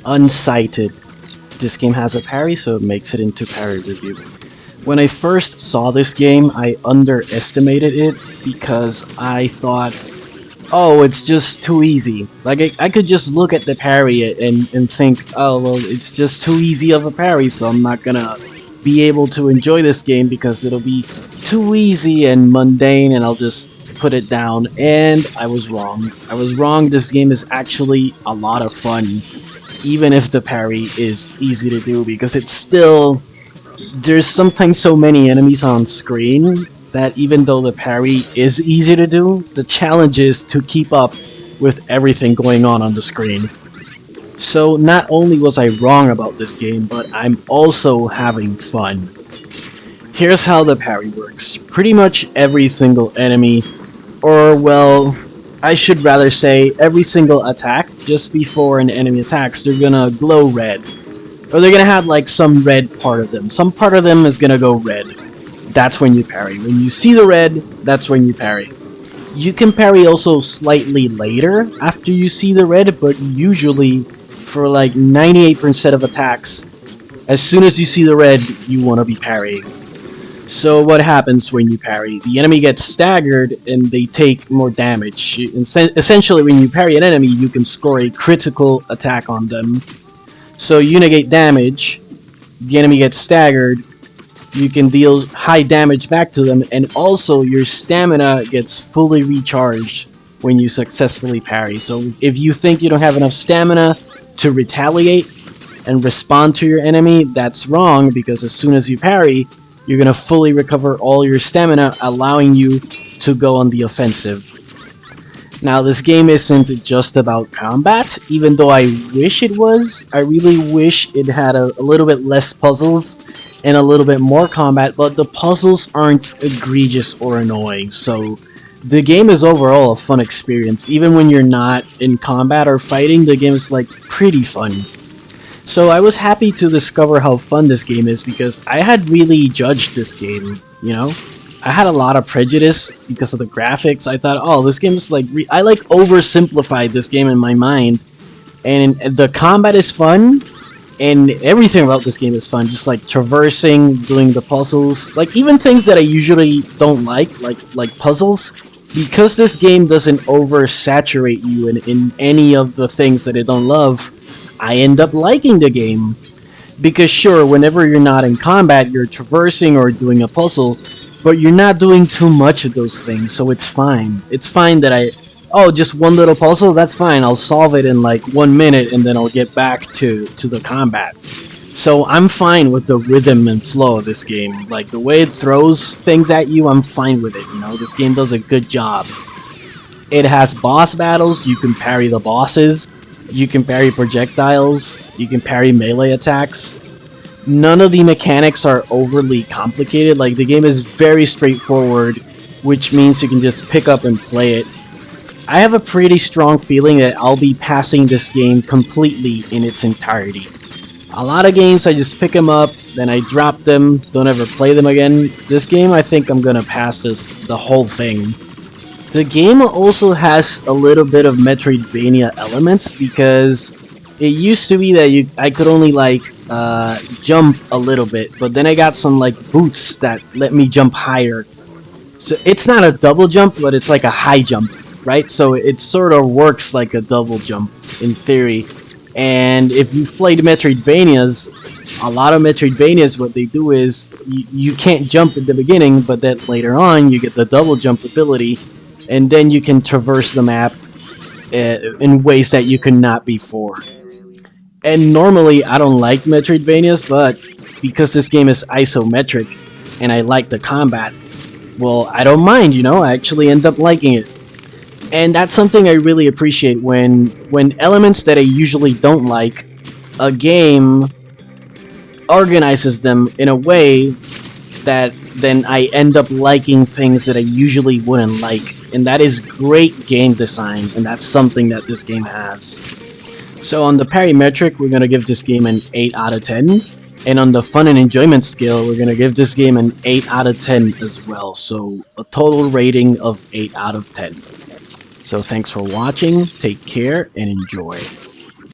UNSIGHTED. This game has a parry, so it makes it into parry review. When I first saw this game, I underestimated it because I thought, oh, it's just too easy. Like, I could just look at the parry and think, oh, well, it's just too easy of a parry, so I'm not gonna be able to enjoy this game because it'll be too easy and mundane, and I'll just put it down. And I was wrong. I was wrong. This game is actually a lot of fun, even if the parry is easy to do, because it's still... There's sometimes so many enemies on screen that even though the parry is easy to do, the challenge is to keep up with everything going on the screen. So not only was I wrong about this game, but I'm also having fun. Here's how the parry works. Pretty much every single enemy, or well, I should rather say every single attack, just before an enemy attacks, they're gonna glow red. Or they're gonna have like some red part of them. Some part of them is gonna go red. That's when you parry. When you see the red, that's when you parry. You can parry also slightly later after you see the red, but usually for like 98% of attacks, as soon as you see the red, you want to be parrying. So what happens when you parry? The enemy gets staggered and they take more damage. Essentially, when you parry an enemy, you can score a critical attack on them. So you negate damage, the enemy gets staggered, you can deal high damage back to them, and also your stamina gets fully recharged when you successfully parry. So if you think you don't have enough stamina to retaliate and respond to your enemy, that's wrong, because as soon as you parry, you're going to fully recover all your stamina, allowing you to go on the offensive. Now, this game isn't just about combat, even though I wish it was. I really wish it had a little bit less puzzles and a little bit more combat, but the puzzles aren't egregious or annoying, so the game is overall a fun experience. Even when you're not in combat or fighting, the game is like pretty fun. So I was happy to discover how fun this game is, because I had really judged this game, you know? I had a lot of prejudice because of the graphics. I thought, oh, this game is like... I like oversimplified this game in my mind. And the combat is fun, and everything about this game is fun. Just like traversing, doing the puzzles. Like even things that I usually don't like puzzles. Because this game doesn't oversaturate you in any of the things that I don't love, I end up liking the game. Because sure, whenever you're not in combat, you're traversing or doing a puzzle, but you're not doing too much of those things, so it's fine. It's fine that oh, just one little puzzle? That's fine. I'll solve it in like 1 minute and then I'll get back to the combat. So I'm fine with the rhythm and flow of this game. Like the way it throws things at you, I'm fine with it, you know? This game does a good job. It has boss battles, you can parry the bosses, you can parry projectiles, you can parry melee attacks. None of the mechanics are overly complicated. Like, the game is very straightforward, which means you can just pick up and play it. I have a pretty strong feeling that I'll be passing this game completely in its entirety. A lot of games, I just pick them up, then I drop them, don't ever play them again. This game, I think I'm gonna pass the whole thing. The game also has a little bit of Metroidvania elements, because it used to be that I could only like jump a little bit, but then I got some like boots that let me jump higher. So it's not a double jump, but it's like a high jump, right? So it sort of works like a double jump in theory. And if you've played Metroidvanias, a lot of Metroidvanias, what they do is you can't jump at the beginning, but then later on you get the double jump ability, and then you can traverse the map in ways that you could not before. And normally I don't like Metroidvanias, but because this game is isometric and I like the combat, well, I don't mind, you know? I actually end up liking it. And that's something I really appreciate when elements that I usually don't like, a game organizes them in a way that then I end up liking things that I usually wouldn't like. And that is great game design, and that's something that this game has. So on the parry metric, we're going to give this game an 8 out of 10. And on the fun and enjoyment scale, we're going to give this game an 8 out of 10 as well. So a total rating of 8 out of 10. So thanks for watching, take care, and enjoy.